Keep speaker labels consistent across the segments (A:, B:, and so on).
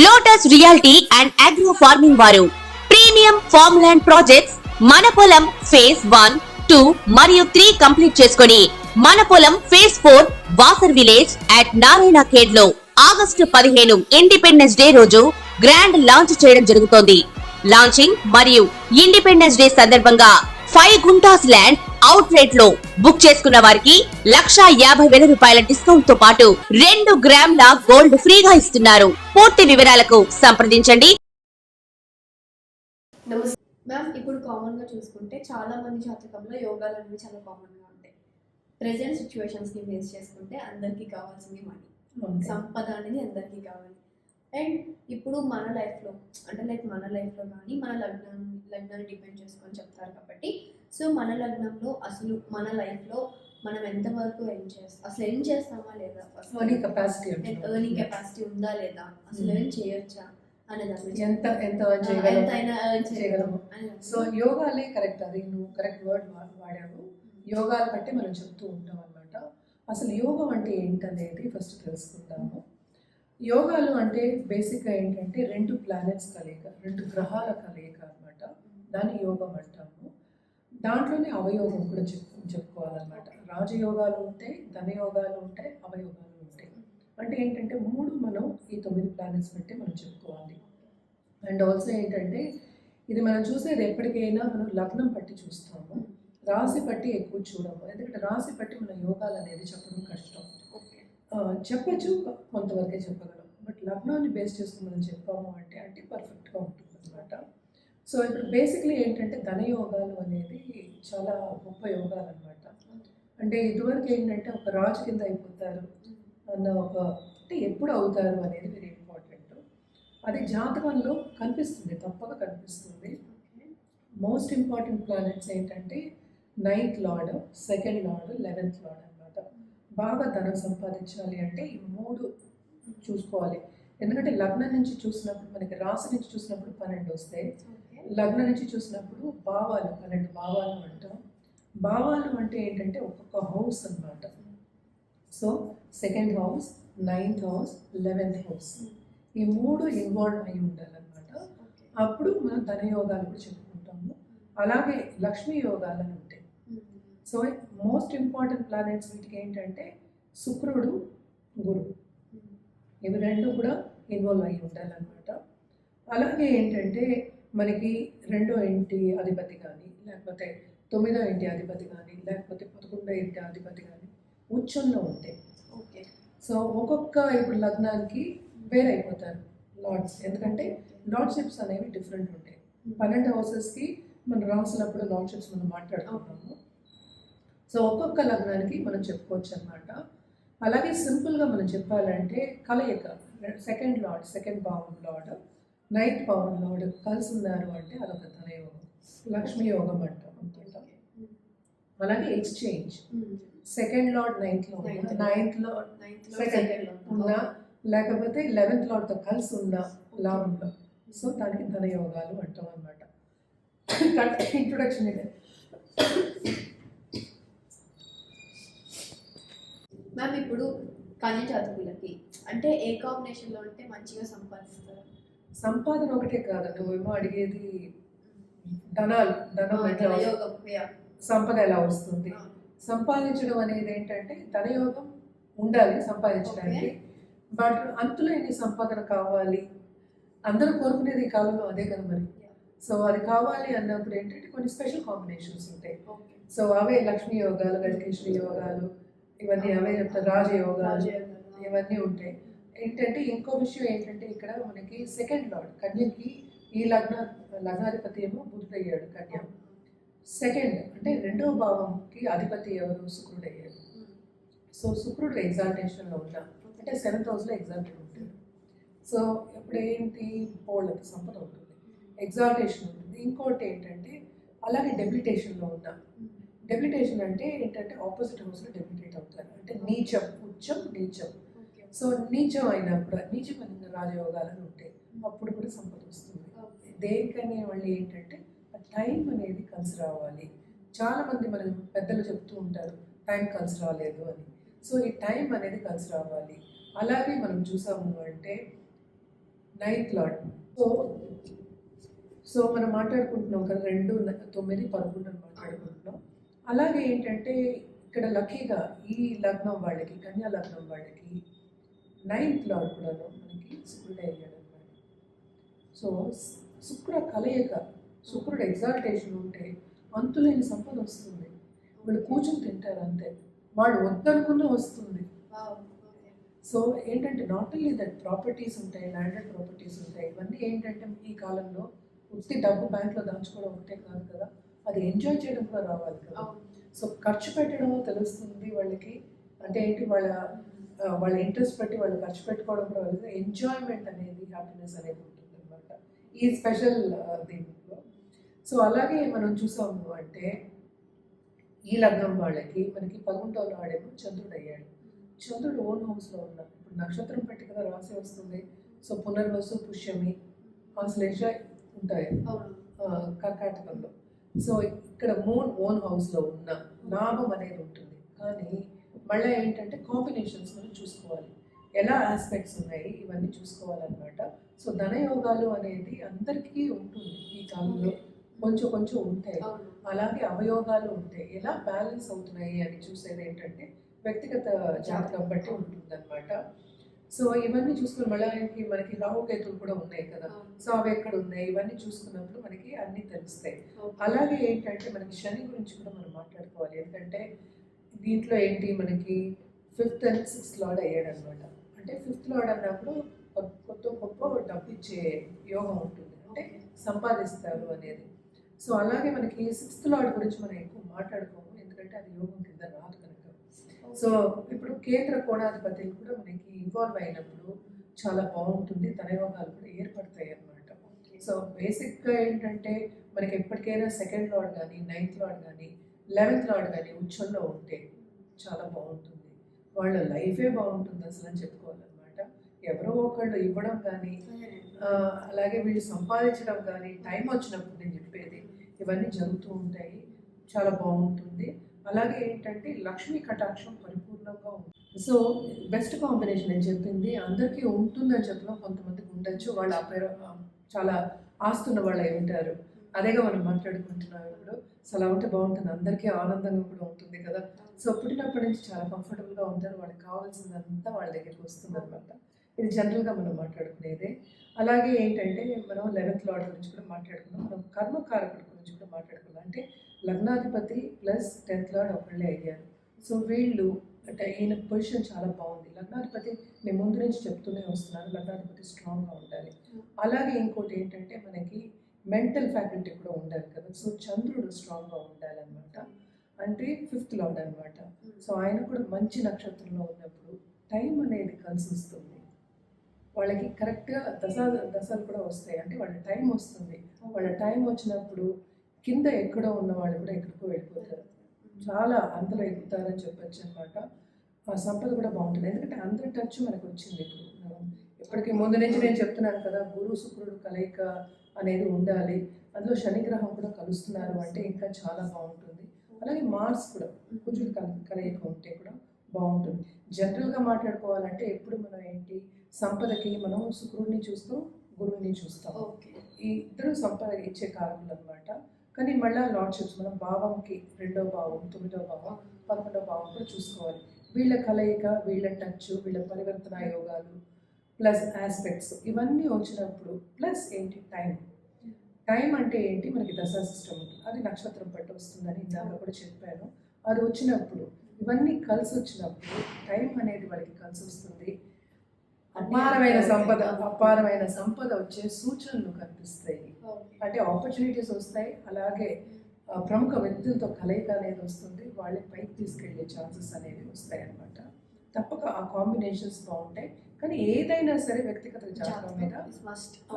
A: Lotus reality and agro farming వారు premium farm land projects మన పొలం ఫేజ్ 1, 2 మరియు 3 కంప్లీట్ చేసుకొని మన పొలం phase 4 Wasar village at Narayana Khed లో ఆగస్టు 15 ఇండిపెండెన్స్ డే రోజు గ్రాండ్ లాంచ్ చేయడం జరుగుతోంది. లాంచింగ్ మరియు ఇండిపెండెన్స్ డే సందర్భంగా 5 గుంటాస్ ల్యాండ్ అవుట్ రేట్ లో బుక్ చేసుకున్న వారికి 1,50,000 రూపాయల డిస్కౌంట్ తో పాటు 2 గ్రాముల గోల్డ్ ఫ్రీగా ఇస్తున్నారు. పూర్తి వివరాలకు సంప్రదించండి.
B: మ్యామ్, ఇప్పుడు కామన్గా చూసుకుంటే చాలా మంది జాతకంలో యోగాలు అనేవి చాలా కామన్గా ఉంటాయి. ప్రెసెంట్ సిచ్యువేషన్స్ని బేస్ చేసుకుంటే అందరికీ కావాల్సింది మనీ, సంపద అనేది అందరికీ కావాలి. అండ్ ఇప్పుడు మన లైఫ్లో అంటే మన లైఫ్లో కానీ మన లగ్నాన్ని డిపెండ్ చేసుకొని చెప్తారు కాబట్టి, సో మన లగ్నంలో అసలు మన లైఫ్లో మనం ఎంతవరకు ఎర్న్ చేస్తాం, అసలు ఎర్న్ చేస్తామా లేదా, ఎర్నింగ్ కెపాసిటీ ఉందా లేదా, అసలు ఎర్న్ చేయొచ్చా అనే దాని
C: ఎంత చేయగలము. సో యోగాలే కరెక్ట్, అది నువ్వు కరెక్ట్ వర్డ్ వాడావు. యోగాలు బట్టి మనం చెప్తూ ఉంటాం అనమాట. అసలు యోగం అంటే ఏంటనేది ఫస్ట్ తెలుసుకుందాము. యోగాలు అంటే బేసిక్గా ఏంటంటే 2 ప్లానెట్స్ కలయిక, 2 గ్రహాల కలయిక అనమాట. దాన్ని యోగం అంటాము. దాంట్లోనే అవయోగం కూడా చెప్పుకోవాలన్నమాట. రాజయోగాలు ఉంటాయి, ధనయోగాలు ఉంటాయి, అవయోగాలు ఉంటాయి. అంటే ఏంటంటే 3 మనం ఈ 9 ప్లానెట్స్ బట్టి మనం చెప్పుకోవాలి. అండ్ ఆల్సో ఏంటంటే ఇది మనం చూసేది ఎప్పటికైనా మనం లగ్నం పట్టి చూస్తాము, రాశి పట్టి ఎక్కువ చూడము. ఎందుకంటే రాశి పట్టి మన యోగాలు అనేది చెప్పడం కష్టం. చెప్పచ్చు, కొంతవరకే చెప్పగలం. బట్ లగ్నాన్ని బేస్ చేసుకుని మనం చెప్పాము అంటే పర్ఫెక్ట్గా ఉంటుంది అనమాట. సో ఇప్పుడు బేసిక్లీ ఏంటంటే ధనయోగాలు అనేది చాలా గొప్ప యోగాలు అనమాట. అంటే ఇదివరకు ఏంటంటే ఒక రాజు కింద అయిపోతారు అన్న అంటే ఎప్పుడు అవుతారు అనేది వెరీ ఇంపార్టెంట్. అది జాతకంలో కనిపిస్తుంది, తప్పక కనిపిస్తుంది. మోస్ట్ ఇంపార్టెంట్ ప్లానెట్స్ ఏంటంటే 9th lord, 2nd lord, 11th lord అనమాట. బాగా ధనం సంపాదించాలి అంటే ఈ 3 చూసుకోవాలి. ఎందుకంటే లగ్నం నుంచి చూసినప్పుడు మనకి రాశి నుంచి చూసినప్పుడు 12 వస్తాయి, లగ్నం నుంచి చూసినప్పుడు భావాలు 12 భావాలు అంటాం. భావాలు అంటే ఏంటంటే ఒక్కొక్క హౌస్ అనమాట. So 2nd house, 9th house, 11th house, ఈ 3 ఇన్వాల్వ్ అయి ఉండాలన్నమాట. అప్పుడు మనం ధనయోగాలు కూడా చెప్పుకుంటాము. అలాగే లక్ష్మీ యోగాలు అని ఉంటాయి. సో మోస్ట్ ఇంపార్టెంట్ ప్లానెట్స్ వీటికి ఏంటంటే శుక్రుడు, గురువు, ఇవి 2 కూడా ఇన్వాల్వ్ అయి ఉండాలన్నమాట. అలాగే ఏంటంటే మనకి 2వ ఇంటి అధిపతి కానీ, లేకపోతే 9వ ఇంటి అధిపతి కానీ, లేకపోతే 11వ ఇంటి అధిపతి కానీ ఉచ్చంలో ఉంటాయి.
B: ఓకే.
C: సో ఒక్కొక్క ఇప్పుడు లగ్నానికి వేరే అయిపోతారు లార్డ్స్. ఎందుకంటే లార్డ్షిప్స్ అనేవి డిఫరెంట్ ఉంటాయి. 12 హౌసెస్కి మనం రాసినప్పుడు లార్డ్షిప్స్ మనం మాట్లాడుకుంటాము. సో ఒక్కొక్క లగ్నానికి మనం చెప్పుకోవచ్చు అనమాట. అలాగే సింపుల్గా మనం చెప్పాలంటే కలయిక 2nd లార్డ్, 2nd భావం లార్డ్, 9th భావం లార్డ్ కలిసి ఉన్నారు అంటే అదొక ధనయోగం, లక్ష్మీ యోగం అంటాం అనుకుంటాం. అలాగే exchange 2nd lord 9th lord, 9th lord 2nd ఉన్నా, లేకపోతే 11th లార్డ్తో కలిసి ఉన్న లాభంలో, సో దానికి ధనయోగాలు అంటాం అనమాట. ఇంట్రొడక్షన్ ఇదే.
B: మ్యామ్, ఇప్పుడు కన్య జాతకులకి అంటే ఏ కాంబినేషన్లో ఉంటే మంచిగా సంపాదిస్తారు?
C: సంపాదన ఒకటే కాదు, నువ్వేమో అడిగేది ధనం
B: యోగం,
C: సంపద ఎలా వస్తుంది. సంపాదించడం అనేది ఏంటంటే ధనయోగం ఉండాలి సంపాదించడానికి. బట్ అంతులో ఎన్ని సంపాదన కావాలి, అందరూ కోరుకునేది ఈ కాలంలో అదే కదా మరి. సో అది కావాలి అన్నప్పుడు ఏంటంటే కొన్ని స్పెషల్ కాంబినేషన్స్ ఉంటాయి. సో అవే లక్ష్మీ యోగాలు, గజకేశ్వరి యోగాలు, ఇవన్నీ అవే చెప్తారు, రాజయోగాలు, ఇవన్నీ ఉంటాయి. ఏంటంటే ఇంకో విషయం ఏంటంటే ఇక్కడ మనకి 2nd లార్డ్ కన్యకి ఈ లగ్నాధిపతి ఏమో బుధుడు అయ్యాడు కన్య. 2nd అంటే 2వ భావంకి అధిపతి ఎవరు, శుక్రుడు అయ్యాడు. సో శుక్రుడు ఎగ్జాల్టేషన్లో ఉన్నా అంటే 7th హౌస్లో ఎగ్జాల్టేషన్ ఉంటుంది. సో ఇప్పుడు ఏంటి బోల్డ్ సంపద ఉంటుంది, ఎగ్జాల్టేషన్ ఉంటుంది. ఇంకోటి ఏంటంటే అలాగే డెబిలిటేషన్లో ఉన్నా, డెబిలిటేషన్ అంటే ఏంటంటే ఆపోజిట్ హౌస్లో డెబిలిటేట్ అవుతారు, అంటే నీచం, ఉచ్చం, నీచం. సో నీచం అయినప్పుడు నీచమైన రాజయోగాలను ఉంటాయి, అప్పుడు కూడా సంపద వస్తుంది. దేనికని వాళ్ళు ఏంటంటే టైం అనేది కలిసి రావాలి. చాలామంది మనం పెద్దలు చెప్తూ ఉంటారు టైం కలిసి రాలేదు అని. సో ఈ టైం అనేది కలిసి రావాలి. అలాగే మనం చూసాము అంటే 9th లార్డ్. సో మనం మాట్లాడుకుంటున్నాం కదా 2, 9, 11 అని మాట్లాడుకుంటున్నాం. అలాగే ఏంటంటే ఇక్కడ లక్కీగా ఈ లగ్నం వాళ్ళకి, కన్యా లగ్నం వాళ్ళకి 9th లార్డ్ కూడాను మనకి శుక్రుడే అయ్యాడు అనమాట. సో శుక్ర కలయిక, శుక్రుడు ఎగ్జాల్టేషన్ ఉంటే అంతులేని సంపద వస్తుంది. వాళ్ళు కూర్చొని తింటారు అంతే, వాళ్ళు వద్దనుకున్న వస్తుంది. సో ఏంటంటే నాట్ ఓన్లీ దట్ ప్రాపర్టీస్ ఉంటాయి, ల్యాండెడ్ ప్రాపర్టీస్ ఉంటాయి. ఇవన్నీ ఏంటంటే ఈ కాలంలో ఉత్తి డబ్బు బ్యాంక్లో దాచుకోవడం ఒకటే కాదు కదా, అది ఎంజాయ్ చేయడం కూడా రావాలి కదా. సో ఖర్చు పెట్టడమో తెలుస్తుంది వాళ్ళకి, అంటే ఏంటి వాళ్ళ ఇంట్రెస్ట్ పెట్టి వాళ్ళు ఖర్చు పెట్టుకోవడం కూడా వాళ్ళకి ఎంజాయ్మెంట్ అనేది, హ్యాపీనెస్ అనేది ఉంటుంది అనమాట ఈ స్పెషల్ దీంట్లో. సో అలాగే మనం చూసాము అంటే ఈ లగ్నం వాళ్ళకి మనకి 11వ నాడేమో చంద్రుడు అయ్యాడు. చంద్రుడు ఓన్ హౌస్లో ఉన్నాడు. ఇప్పుడు నక్షత్రం పెట్టి కదా రాసి వస్తుంది. సో పునర్వసు, పుష్యమి, ఆశ్లేష ఉంటాయి కర్కాటకంలో. సో ఇక్కడ మూన్ ఓన్ హౌస్లో ఉన్న లాభం అనేది ఉంటుంది. కానీ మళ్ళీ ఏంటంటే కాంబినేషన్స్ మనం చూసుకోవాలి, ఎలా ఆస్పెక్ట్స్ ఉన్నాయి ఇవన్నీ చూసుకోవాలన్నమాట. సో ధనయోగాలు అనేది అందరికీ ఉంటుంది ఈ కాలంలో, కొంచెం కొంచెం ఉంటాయి. అలాగే అవయోగాలు ఉంటాయి. ఎలా బ్యాలెన్స్ అవుతున్నాయి అని చూసేది ఏంటంటే వ్యక్తిగత జాతకం బట్టి ఉంటుందన్నమాట. సో ఇవన్నీ చూసుకుని మళ్ళీ మనకి రాహుకేతులు కూడా ఉన్నాయి కదా, సో అవి ఎక్కడ ఉన్నాయి ఇవన్నీ చూసుకున్నప్పుడు మనకి అన్నీ తెలుస్తాయి. అలాగే ఏంటంటే మనకి శని గురించి కూడా మనం మాట్లాడుకోవాలి. ఎందుకంటే దీంట్లో ఏంటి మనకి 5th and 6th లార్డ్ అయ్యాడు అనమాట. అంటే 5th లార్డ్ అన్నప్పుడు కొత్త గొప్ప డబ్బు ఇచ్చే యోగం ఉంటుంది, అంటే సంపాదిస్తారు అనేది. సో అలాగే మనకి 6th లార్డ్ గురించి మనం ఎక్కువ మాట్లాడుకోము, ఎందుకంటే అది యోగం కింద రాదు కనుక. సో ఇప్పుడు కేంద్ర కోణాధిపతులు కూడా మనకి ఇన్వాల్వ్ అయినప్పుడు చాలా బాగుంటుంది, ధనయోగాలు కూడా ఏర్పడతాయి అన్నమాట. సో బేసిక్గా ఏంటంటే మనకి ఎప్పటికైనా 2nd లార్డ్ కానీ, 9th లార్డ్ కానీ, 11th లార్డ్ కానీ ఉచ్చంలో ఉంటే చాలా బాగుంటుంది, వాళ్ళ లైఫే బాగుంటుంది అసలు అని చెప్పుకోవాలన్నమాట. ఎవరో ఒకళ్ళు ఇవ్వడం కానీ, అలాగే వీళ్ళు సంపాదించడం కానీ టైం వచ్చినప్పుడు నేను చెప్పేది ఇవన్నీ జరుగుతూ ఉంటాయి, చాలా బాగుంటుంది. అలాగే ఏంటంటే లక్ష్మీ కటాక్షం పరిపూర్ణంగా ఉంటుంది. సో బెస్ట్ కాంబినేషన్ నేను చెప్పింది అందరికీ ఉంటుందని చెప్పడం, కొంతమందికి ఉండొచ్చు, వాళ్ళు చాలా ఆస్తున్న వాళ్ళు అయి ఉంటారు, అదేగా మనం మాట్లాడుకుంటున్నాం ఇప్పుడు. సో అలా ఉంటే బాగుంటుంది, అందరికీ ఆనందంగా కూడా ఉంటుంది కదా. సో పుట్టినప్పటి నుంచి చాలా కంఫర్టబుల్గా ఉంటారు, వాళ్ళకి కావాల్సిందంతా వాళ్ళ దగ్గరికి వస్తుంది అనమాట. ఇది జనరల్గా మనం మాట్లాడుకునేదే. అలాగే ఏంటంటే మనం 11th లార్డ్ గురించి కూడా మాట్లాడుకున్నాం, మనం కర్మకారకుడి గురించి కూడా మాట్లాడుకున్నాం. అంటే లగ్నాధిపతి ప్లస్ 10th లార్డ్ ఒకళ్ళే అయ్యారు. సో వీళ్ళు అంటే ఈయన పొజిషన్ చాలా బాగుంది. లగ్నాధిపతి నేను ముందు నుంచి చెప్తూనే వస్తున్నాను, లగ్నాధిపతి స్ట్రాంగ్గా ఉండాలి. అలాగే ఇంకోటి ఏంటంటే మనకి మెంటల్ ఫ్యాకల్టీ కూడా ఉండాలి కదా. సో చంద్రుడు స్ట్రాంగ్గా ఉండాలన్నమాట, అంటే 5th లార్డ్ అనమాట. సో ఆయన కూడా మంచి నక్షత్రంలో ఉన్నప్పుడు టైం అనేది కలిసి వస్తుంది, వాళ్ళకి కరెక్ట్గా దశలు కూడా వస్తాయి, అంటే వాళ్ళ టైం వస్తుంది. వాళ్ళ టైం వచ్చినప్పుడు కింద ఎక్కడో ఉన్న వాళ్ళు కూడా ఎక్కడికో వెళ్ళిపోతారు, చాలా అంతలో ఎదుగుతారని చెప్పచ్చు అనమాట. ఆ సంపద కూడా బాగుంటుంది, ఎందుకంటే అందరి టచ్ మనకు వచ్చింది ఇప్పుడు. ఇప్పటికీ ముందు నుంచి నేను చెప్తున్నాను కదా, గురు శుక్రుడు కలయిక అనేది ఉండాలి, అందులో శనిగ్రహం కూడా కలుస్తున్నారు అంటే ఇంకా చాలా బాగుంటుంది. అలాగే మార్స్ కూడా కుజుడు కలయిక ఉంటే కూడా బాగుంటుంది. జనరల్గా మాట్లాడుకోవాలంటే ఎప్పుడు మనం ఏంటి సంపదకి మనం శుక్రుడిని చూస్తూ గురువుని చూస్తాం, ఈ ఇద్దరు సంపద ఇచ్చే కారకులు అనమాట. కానీ మళ్ళీ లార్డ్షిప్స్ మనం భావంకి 2వ భావం, 9వ భావం, 11వ భావం కూడా చూసుకోవాలి. వీళ్ళ కలయిక, వీళ్ళ టచ్, వీళ్ళ పరివర్తన యోగాలు ప్లస్ ఆస్పెక్ట్స్ ఇవన్నీ వచ్చినప్పుడు, ప్లస్ ఏంటి టైం అంటే ఏంటి మనకి దశా సిస్టమ్ ఉంటుంది, అది నక్షత్రం పట్టి వస్తుందని ఇందాక కూడా చెప్పాను. అది వచ్చినప్పుడు ఇవన్నీ కలిసి వచ్చినప్పుడు టైం అనేది వాళ్ళకి కలిసి వస్తుంది, అపారమైన సంపద వచ్చే సూచనలు కనిపిస్తాయి, అంటే ఆపర్చునిటీస్ వస్తాయి. అలాగే ప్రముఖ వ్యక్తులతో కలయిక అనేది వస్తుంది, వాళ్ళ పైకి తీసుకెళ్లే ఛాన్సెస్ అనేవి వస్తాయి అన్నమాట. తప్పక ఆ కాంబినేషన్స్ బాగుంటాయి. కానీ ఏదైనా సరే వ్యక్తిగత జాతకం మీద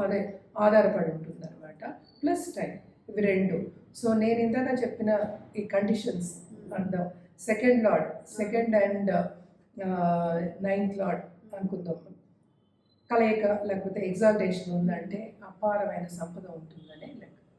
C: అదే ఆధారపడి ఉంటుంది అనమాట, ప్లస్ టైం, ఇవి 2. సో నేను ఇందాక చెప్పిన ఈ conditions and 2nd lord, 2nd and 9th lord అనుకుందాం, కలయిక లేకపోతే ఎగ్జాల్టేషన్ ఉందంటే అపారమైన సంపద ఉంటుందనే